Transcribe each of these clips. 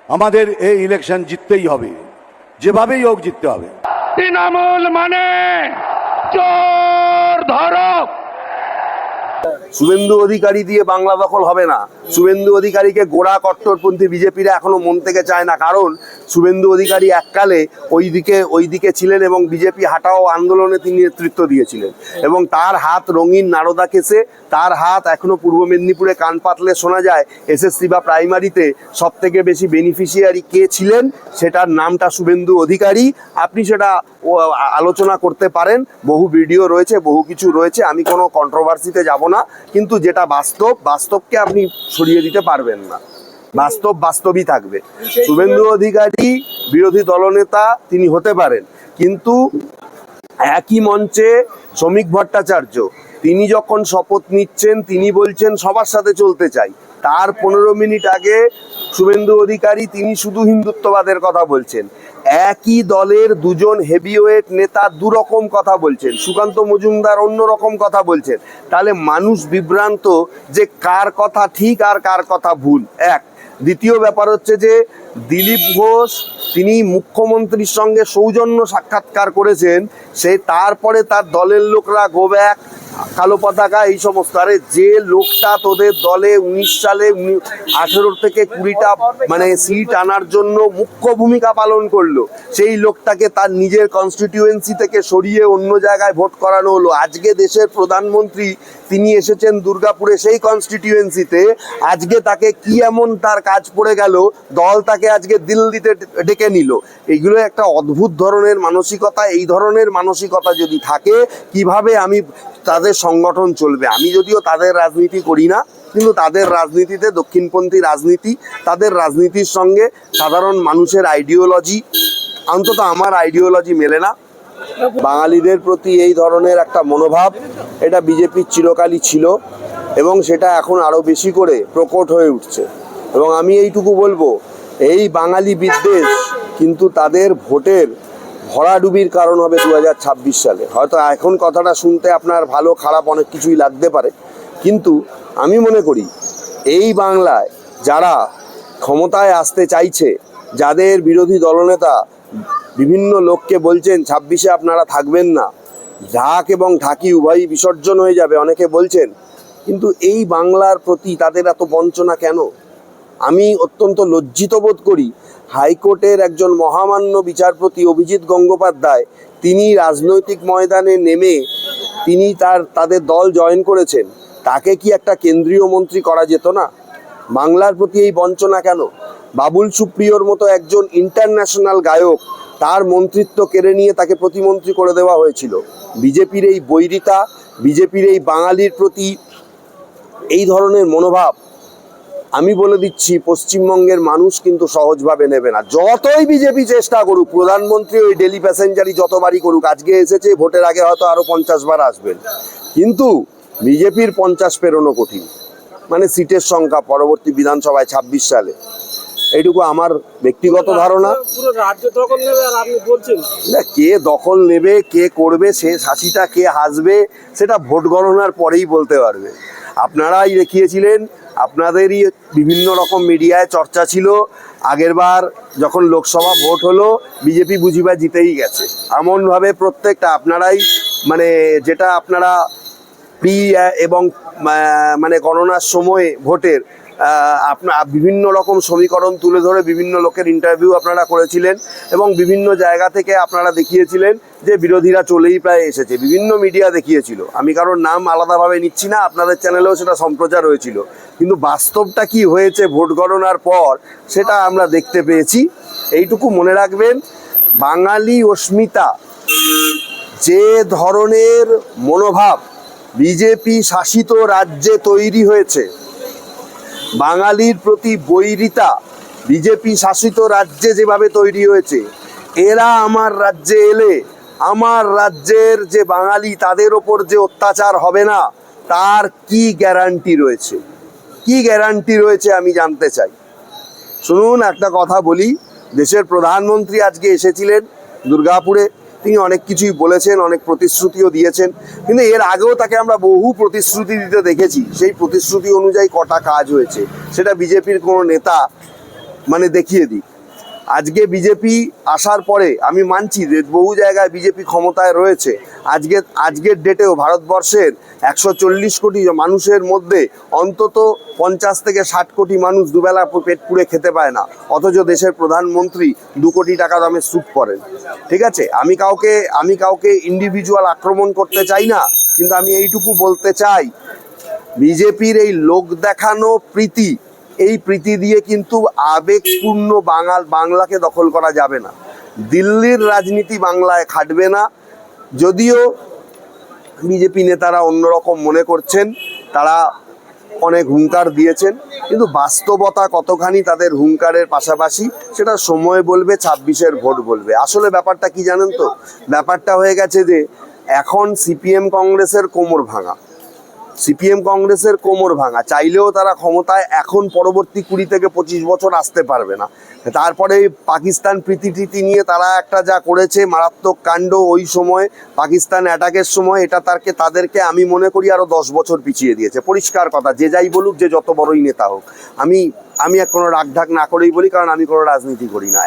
আমাদের এই ইলেকশন জিততেই হবে, যেভাবেই হোক জিততে হবে। তৃণমূল মানে চোর ধরো। শুভেন্দু অধিকারী দিয়ে বাংলা দখল হবে না। শুভেন্দু অধিকারীকে গোড়া কট্টরপন্থী বিজেপিরা এখনো মন থেকে চায় না, কারণ শুভেন্দু অধিকারী এককালে ওইদিকে ছিলেন এবং বিজেপি হাটাও আন্দোলনে তিনি নেতৃত্ব দিয়েছিলেন এবং তার হাত রঙিন নারদা কেসে, তার হাত এখনো পূর্ব মেদিনীপুরে কান পাতলে শোনা যায় এসএসসি বা প্রাইমারিতে সব থেকে বেশি বেনিফিশিয়ারি কে ছিলেন, সেটার নামটা শুভেন্দু অধিকারী। আপনি সেটা আলোচনা করতে পারেন, বহু ভিডিও রয়েছে, বহু কিছু রয়েছে, আমি কোনো কন্ট্রোভার্সিতে যাব না, কিন্তু যেটা বাস্তবকে আপনি সরিয়ে দিতে পারবেন না। বাস্তবই থাকবে। শুভেন্দু অধিকারী বিরোধী দলনেতা তিনি হতে পারেন, কিন্তু একই মঞ্চে শ্রমিক ভট্টাচার্য তিনি যখন শপথ নিচ্ছেন তিনি বলছেন সবার সাথে চলতে চাই, তার 15 মিনিট আগে শুভেন্দু অধিকারী তিনি শুধু হিন্দুত্ববাদের কথা বলছেন। একই দলের দুজন হেভিওয়েট নেতা দুরকম কথা বলছেন, সুকান্ত মজুমদার অন্যরকম কথা বলছেন। তাহলে মানুষ বিভ্রান্ত যে কার কথা ঠিক আর কার কথা ভুল। দ্বিতীয় ব্যাপার হচ্ছে যে দিলীপ ঘোষ তিনি মুখ্যমন্ত্রীর সঙ্গে সৌজন্য সাক্ষাৎকার করেছেন, তারপরে তার দলের লোকরা গো ব্যাক, কালো পতাকা, এই সমস্ত। আরে যে লোকটা তোদের দলে 19 সালে 18 থেকে 20টা মানে সিট আনার জন্য মুখ্য ভূমিকা পালন করলো, সেই লোকটাকে তার নিজের কনস্টিটিউয়েন্সি থেকে সরিয়ে অন্য জায়গায় ভোট করানো হলো। আজকে দেশের প্রধানমন্ত্রী তিনি এসেছেন দুর্গাপুরে সেই কনস্টিটিউয়েন্সিতে, আজকে তাকে কি এমন তার কাজ পড়ে গেল, দল তাকে আজকে দিল্লিতে ডেকে নিল। এইগুলো একটা অদ্ভুত ধরনের মানসিকতা। এই ধরনের মানসিকতা যদি থাকে, কিভাবে তাদের সংগঠন চলবে? আমি যদিও তাদের রাজনীতি করি না, কিন্তু তাদের রাজনীতিতে দক্ষিণপন্থী রাজনীতি, তাদের রাজনীতির সঙ্গে সাধারণ মানুষের আইডিওলজি, অন্তত আমার আইডিওলজি মেলে না। বাঙালিদের প্রতি এই ধরনের একটা মনোভাব, এটা বিজেপির চিরকালই ছিল এবং সেটা এখন আরও বেশি করে প্রকট হয়ে উঠছে। এবং আমি এইটুকু বলবো, এই বাঙালি বিদ্বেষ কিন্তু তাদের ভোটের ভরাডুবির কারণ হবে 2026 সালে। হয়তো এখন কথাটা শুনতে আপনার ভালো খারাপ অনেক কিছুই লাগতে পারে, কিন্তু আমি মনে করি এই বাংলায় যারা ক্ষমতায় আসতে চাইছে, যাদের বিরোধী দলনেতা বিভিন্ন লোককে বলছেন 26-এ আপনারা থাকবেন না, ঢাক এবং ঢাকি উভয়ই বিসর্জন হয়ে যাবে অনেকে বলছেন, কিন্তু এই বাংলার প্রতি তাদের এত বঞ্চনা কেন? আমি অত্যন্ত লজ্জিত বোধ করি হাইকোর্টের একজন মহামান্য বিচারপতি অভিজিৎ গঙ্গোপাধ্যায় তিনি রাজনৈতিক ময়দানে নেমে তিনি তাদের দল জয়েন করেছেন, তাকে কি একটা কেন্দ্রীয় মন্ত্রী করা যেত না? বাংলার প্রতি এই বঞ্চনা কেন? বাবুল সুপ্রিয়র মতো একজন ইন্টারন্যাশনাল গায়ক, তার মন্ত্রিত্ব কেড়ে নিয়ে তাকে প্রতিমন্ত্রী করে দেওয়া হয়েছিল। বিজেপির এই বৈরিতা, বিজেপির এই বাঙালির প্রতি এই ধরনের মনোভাব, আমি বলে দিচ্ছি পশ্চিমবঙ্গের মানুষ কিন্তু সহজভাবে নেবে না। যতই বিজেপি চেষ্টা করুক, প্রধানমন্ত্রী ওই ডেলি প্যাসেঞ্জারই যতবারই করুক, আজকে এসেছে, ভোটের আগে হয়তো আরো 50 বার আসবেন, কিন্তু বিজেপির 50 পেরোনো কঠিন, মানে সিটের সংখ্যা পরবর্তী বিধানসভায় 26 সালে। এইটুকু আমার ব্যক্তিগত ধারণা। না, কে দখল নেবে, কে করবে, সে হাসিটা কে হাসবে, সেটা ভোট গণনার পরেই বলতে পারবে। আপনারাই দেখিয়েছিলেন, আপনাদেরই বিভিন্ন রকম মিডিয়ায় চর্চা ছিল, আগেরবার যখন লোকসভা ভোট হলো বিজেপি বুঝিবা জিতেই গেছে, এমনভাবে প্রত্যেকটা আপনারাই মানে যেটা আপনারা প্রি এবং মানে গণনার সময় ভোটের বিভিন্ন রকম সমীকরণ তুলে ধরে বিভিন্ন লোকের ইন্টারভিউ আপনারা করেছিলেন এবং বিভিন্ন জায়গা থেকে আপনারা দেখিয়েছিলেন যে বিরোধীরা চলেই প্রায় এসেছে, বিভিন্ন মিডিয়া দেখিয়েছিল। আমি কারোর নাম আলাদাভাবে নিচ্ছি না, আপনাদের চ্যানেলেও সেটা সম্প্রচার হয়েছিল, কিন্তু বাস্তবটা কি হয়েছে ভোট গণনার পর সেটা আমরা দেখতে পেয়েছি। এইটুকু মনে রাখবেন, বাঙালি অস্মিতা যে ধরনের মনোভাব বিজেপি শাসিত রাজ্যে তৈরি হয়েছে, বাঙালির প্রতি বৈরিতা বিজেপি শাসিত রাজ্যে যেভাবে তৈরি হয়েছে, এরা আমার রাজ্যে এলে আমার রাজ্যের যে বাঙালি তাদের ওপর যে অত্যাচার হবে না, তার কি গ্যারান্টি রয়েছে? কি গ্যারান্টি রয়েছে আমি জানতে চাই। শুনুন, একটা কথা বলি, দেশের প্রধানমন্ত্রী আজকে এসেছিলেন দুর্গাপুরে, তিনি অনেক কিছুই বলেছেন, অনেক প্রতিশ্রুতিও দিয়েছেন, কিন্তু এর আগেও তাকে আমরা বহু প্রতিশ্রুতি দিতে দেখেছি। সেই প্রতিশ্রুতি অনুযায়ী কটা কাজ হয়েছে সেটা বিজেপির কোনো নেতা মানে দেখিয়ে দিক। আজকে বিজেপি আসার পরে আমি মানছি যে বহু জায়গায় বিজেপি ক্ষমতায় রয়েছে। আজকের ডেটেও ভারতবর্ষের 140 কোটি মানুষের মধ্যে অন্তত 50 থেকে 60 কোটি মানুষ দুবেলা পেট পুড়ে খেতে পায় না, অথচ দেশের প্রধানমন্ত্রী 2 কোটি টাকা দামের স্যুট পরেন। ঠিক আছে, আমি কাউকে ইন্ডিভিজুয়াল আক্রমণ করতে চাই না, কিন্তু আমি এইটুকু বলতে চাই, বিজেপির এই লোক দেখানো প্রীতি, এই প্রীতি দিয়ে কিন্তু আবেগপূর্ণ বাংলাকে দখল করা যাবে না। দিল্লির রাজনীতি বাংলায় খাটবে না। যদিও বিজেপি নেতারা অন্যরকম মনে করছেন, তারা অনেক হুঙ্কার দিয়েছেন, কিন্তু বাস্তবতা কতখানি তাদের হুঙ্কারের পাশাপাশি সেটা সময় বলবে, 26-এর ভোট বলবে। আসলে ব্যাপারটা কি জানেন তো, ব্যাপারটা হয়ে গেছে যে এখন সিপিএম কংগ্রেসের কোমর ভাঙা, চাইলেও তারা ক্ষমতায় এখন পরবর্তী 20 থেকে 25 বছর আসতে পারবে না। তারপরে পাকিস্তান প্রীতি নিয়ে তারা একটা যা করেছে মারাত্মক কাণ্ড, ওই সময় পাকিস্তান অ্যাটাকের সময়, এটা তাদেরকে আমি মনে করি আরো 10 বছর পিছিয়ে দিয়েছে। পরিষ্কার কথা, যে যাই বলুক, যে যত বড়ই নেতা হোক, আমি কোনো রাগঢাক না করেই বলি, কারণ আমি কোনো রাজনীতি করি না।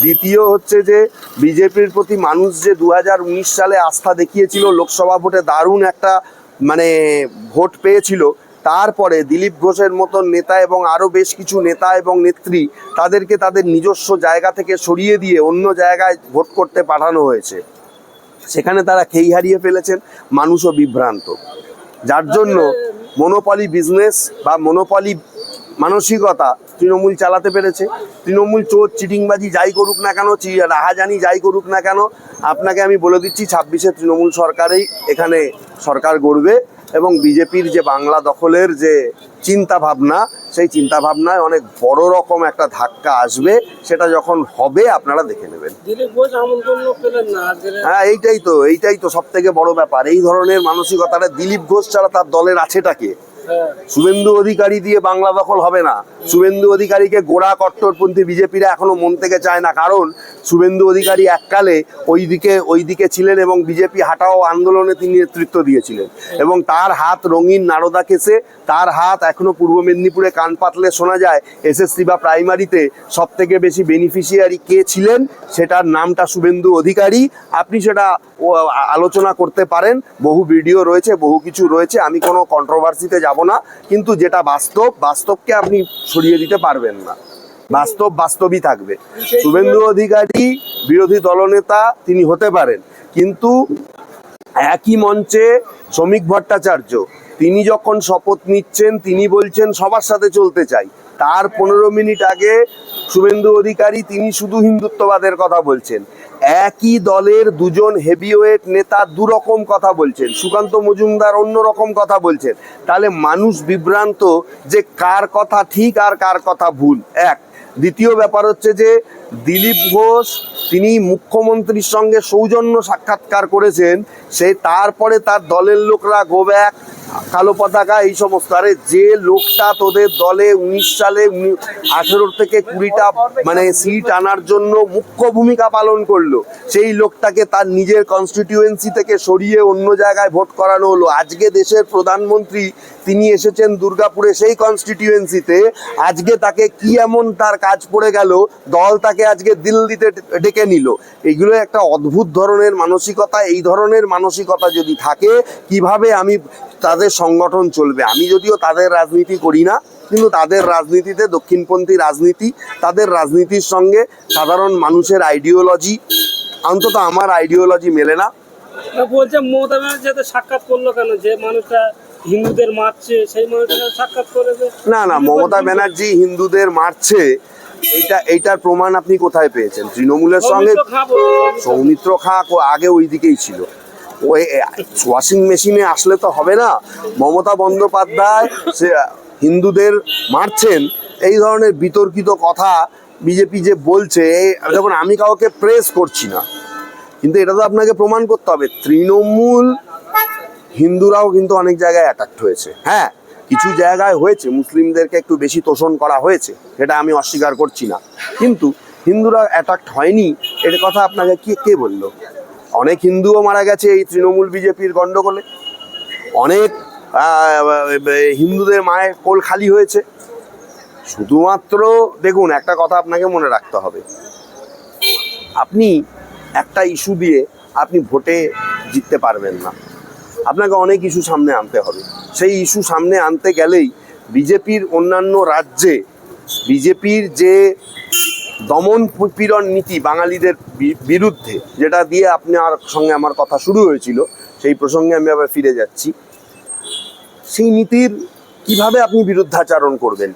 দ্বিতীয় হচ্ছে যে বিজেপির প্রতি মানুষ যে 2019 সালে আস্থা দেখিয়েছিল, লোকসভা ভোটে দারুণ একটা মানে ভোট পেয়েছিল, তারপরে দিলীপ ঘোষের মতন নেতা এবং আরও বেশ কিছু নেতা এবং নেত্রী, তাদেরকে তাদের নিজস্ব জায়গা থেকে সরিয়ে দিয়ে অন্য জায়গায় ভোট করতে পাঠানো হয়েছে। সেখানে তারা খেই হারিয়ে ফেলেছেন, মানুষও বিভ্রান্ত, যার জন্য মনোপলি বিজনেস বা মনোপলি মানসিকতা তৃণমূল চালাতে পেরেছে। তৃণমূল চোর চিটিংবাজি যাই করুক না কেন, রাহাজানি যাই করুক না কেন, আপনাকে আমি বলে দিচ্ছি 26-এ তৃণমূল সরকারেই এখানে সরকার গড়বে, এবং বিজেপির যে বাংলা দখলের যে চিন্তা ভাবনা, সেই চিন্তা ভাবনায় অনেক বড় রকম একটা ধাক্কা আসবে। সেটা যখন হবে আপনারা দেখে নেবেন। হ্যাঁ, এইটাই তো সব থেকে বড় ব্যাপার। এই ধরনের মানসিকতাটা দিলীপ ঘোষ ছাড়া তার দলের আছেটাকে? শুভেন্দু অধিকারী দিয়ে বাংলা দখল হবে না। শুভেন্দু অধিকারীকে গোড়া কট্টরপন্থী বিজেপিরা এখনো মন থেকে চায় না, কারণ শুভেন্দু অধিকারী এককালে ওইদিকে ছিলেন এবং বিজেপি হাটাও আন্দোলনে তিনি নেতৃত্ব দিয়েছিলেন, এবং তার হাত রঙিন নারদা কেসে, তার হাত এখনো পূর্ব মেদিনীপুরে কান পাতলে শোনা যায় এসএসসি বা প্রাইমারিতে সব থেকে বেশি বেনিফিশিয়ারি কে ছিলেন, সেটার নামটা শুভেন্দু অধিকারী। আপনি সেটা আলোচনা করতে পারেন, বহু ভিডিও রয়েছে, বহু কিছু রয়েছে, আমি কোনো কন্ট্রোভার্সিতে যাব না, কিন্তু যেটা বাস্তবকে আপনি সরিয়ে দিতে পারবেন না। বাস্তবই থাকবে। শুভেন্দু অধিকারী বিরোধী দলনেতা তিনি হতে পারেন, কিন্তু একই মঞ্চে শ্রমিক ভট্টাচার্য তিনি যখন শপথ নিচ্ছেন, তিনি বলছেন সবার সাথে চলতে চাই, তার 15 মিনিট আগে শুভেন্দু অধিকারী তিনি শুধু হিন্দুত্ববাদের কথা বলছেন। একই দলের দুজন হেভিওয়েট নেতা দুরকম কথা বলছেন, সুকান্ত মজুমদার অন্যরকম কথা বলছেন। তাহলে মানুষ বিভ্রান্ত যে কার কথা ঠিক আর কার কথা ভুল। দ্বিতীয় ব্যাপার হচ্ছে যে দিলীপ ঘোষ তিনি মুখ্যমন্ত্রীর সঙ্গে সৌজন্য সাক্ষাৎকার করেছেন, তারপরে তার দলের লোকরা গো ব্যাক, কালো পতাকা, এই সমস্ত। আরে যে লোকটা তোদের দলে 19 সালে 18 থেকে 20টা মানে সিট আনার জন্য মুখ্য ভূমিকা পালন করলো, সেই লোকটাকে তার নিজের কনস্টিটিউয়েন্সি থেকে সরিয়ে অন্য জায়গায় ভোট করানো হলো। আজকে দেশের প্রধানমন্ত্রী তিনি এসেছেন দুর্গাপুরে, সেই কনস্টিটিউয়েন্সিতে, আজকে তাকে কি এমন তার কাজ পড়ে গেল, দল তাকে আজকে দিল্লিতে ডেকে নিল। এগুলো একটা অদ্ভুত ধরনের মানসিকতা। এই ধরনের মানসিকতা যদি থাকে, কিভাবে তাদের সংগঠন চলবে? আমি যদিও তাদের রাজনীতি করি না, কিন্তু তাদের রাজনীতিতে দক্ষিণপন্থী রাজনীতি, তাদের রাজনীতির সঙ্গে সাধারণ মানুষের আইডিওলজি, অন্তত আমার আইডিওলজি মেলে না। বলছে মমতা ব্যানার্জি সাক্ষাৎ করলো কেন? যে মানুষটা হিন্দুদের মারছে সেই মানুষটা সাক্ষাৎ করেছে? না, মমতা ব্যানার্জি হিন্দুদের মারছে এইটার প্রমাণ আপনি কোথায় পেয়েছেন? তৃণমূলের সঙ্গে সৌমিত্র খাঁ আগে ওই দিকেই ছিল। ওই ওয়াশিং মেশিনে আসলে তো হবে না। মমতা বন্দ্যোপাধ্যায় সে হিন্দুদের মারছেন, এই ধরনের বিতর্কিত কথা বিজেপি যে বলছে, যখন আমি কাউকে প্রেস করছি না, কিন্তু এটা তো আপনাকে প্রমাণ করতে হবে। তৃণমূল হিন্দুরাও কিন্তু অনেক জায়গায় অ্যাটাক্ট হয়েছে। হ্যাঁ, কিছু জায়গায় হয়েছে, মুসলিমদেরকে একটু বেশি তোষণ করা হয়েছে, সেটা আমি অস্বীকার করছি না, কিন্তু হিন্দুরা অ্যাটাক্ট হয়নি এর কথা আপনাকে কে বললো? অনেক হিন্দুও মারা গেছে এই তৃণমূল বিজেপির গন্ডগোলে, অনেক হিন্দুদের মায়ের কোল খালি হয়েছে। শুধুমাত্র দেখুন, একটা কথা আপনাকে মনে রাখতে হবে, আপনি একটা ইস্যু দিয়ে আপনি ভোটে জিততে পারবেন না, আপনাকে অনেক ইস্যু সামনে আনতে হবে। সেই ইস্যু সামনে আনতে গেলেই বিজেপির অন্যান্য রাজ্যে বিজেপির যে দমন পীড়ন নীতি বাঙালিদের বিরুদ্ধে, যেটা দিয়ে আপনার সঙ্গে আমার কথা শুরু হয়েছিল, সেই প্রসঙ্গে আমি আবার ফিরে যাচ্ছি। সেই নীতির কিভাবে আপনি বিরুদ্ধাচারণ করবেন,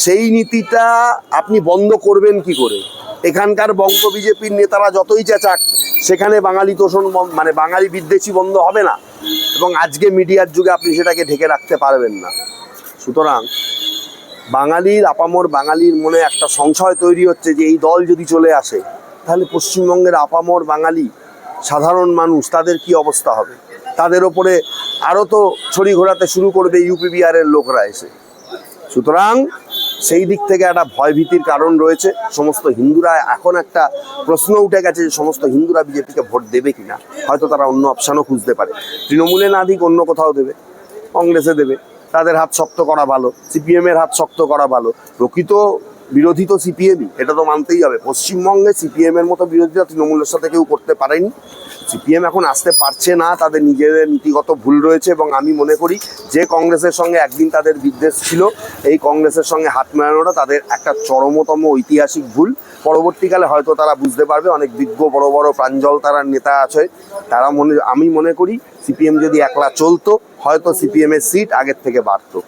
সেই নীতিটা আপনি বন্ধ করবেন কি করে? এখানকার বঙ্গ বিজেপির নেতারা যতই চেঁচাক, সেখানে বাঙালি তোষণ মানে বাঙালি বিদ্বেষী বন্ধ হবে না, এবং আজকে মিডিয়ার যুগে আপনি সেটাকে ঢেকে রাখতে পারবেন না। সুতরাং বাঙালির আপামর বাঙালির মনে একটা সংশয় তৈরি হচ্ছে যে এই দল যদি চলে আসে, তাহলে পশ্চিমবঙ্গের আপামর বাঙালি সাধারণ মানুষ, তাদের কি অবস্থা হবে? তাদের ওপরে আরও তো ছড়ি ঘোরাতে শুরু করবে ইউপি বিহারের লোকরা এসে। সুতরাং সেই দিক থেকে একটা ভয়ভীতির কারণ রয়েছে। সমস্ত হিন্দুরা এখন একটা প্রশ্ন উঠে গেছে যে সমস্ত হিন্দুরা বিজেপিকে ভোট দেবে কিনা। হয়তো তারা অন্য অপশানও খুঁজতে পারে, তৃণমূলে না দিক অন্য কোথাও দেবে, কংগ্রেসে দেবে। তাদের হাত শক্ত করা ভালো, সিপিএমের হাত শক্ত করা ভালো। প্রকৃত বিরোধী তো সিপিএমই, এটা তো মানতেই হবে। পশ্চিমবঙ্গে সিপিএমের মতো বিরোধিতা তৃণমূলের সাথে কেউ করতে পারেনি। সিপিএম এখন আসতে পারছে না, তাদের নিজেদের নীতিগত ভুল রয়েছে, এবং আমি মনে করি যে কংগ্রেসের সঙ্গে একদিন তাদের বিদ্বেষ ছিল, এই কংগ্রেসের সঙ্গে হাত মেলানোটা তাদের একটা চরমতম ঐতিহাসিক ভুল। পরবর্তীকালে হয়তো তারা বুঝতে পারবে, অনেক বিজ্ঞ বড় বড় প্রাঞ্জল তারা নেতা আছে, তারা আমি মনে করি সিপিএম যদি একলা চলতো, হয়তো সিপিএমের সিট আগের থেকে বাড়তো।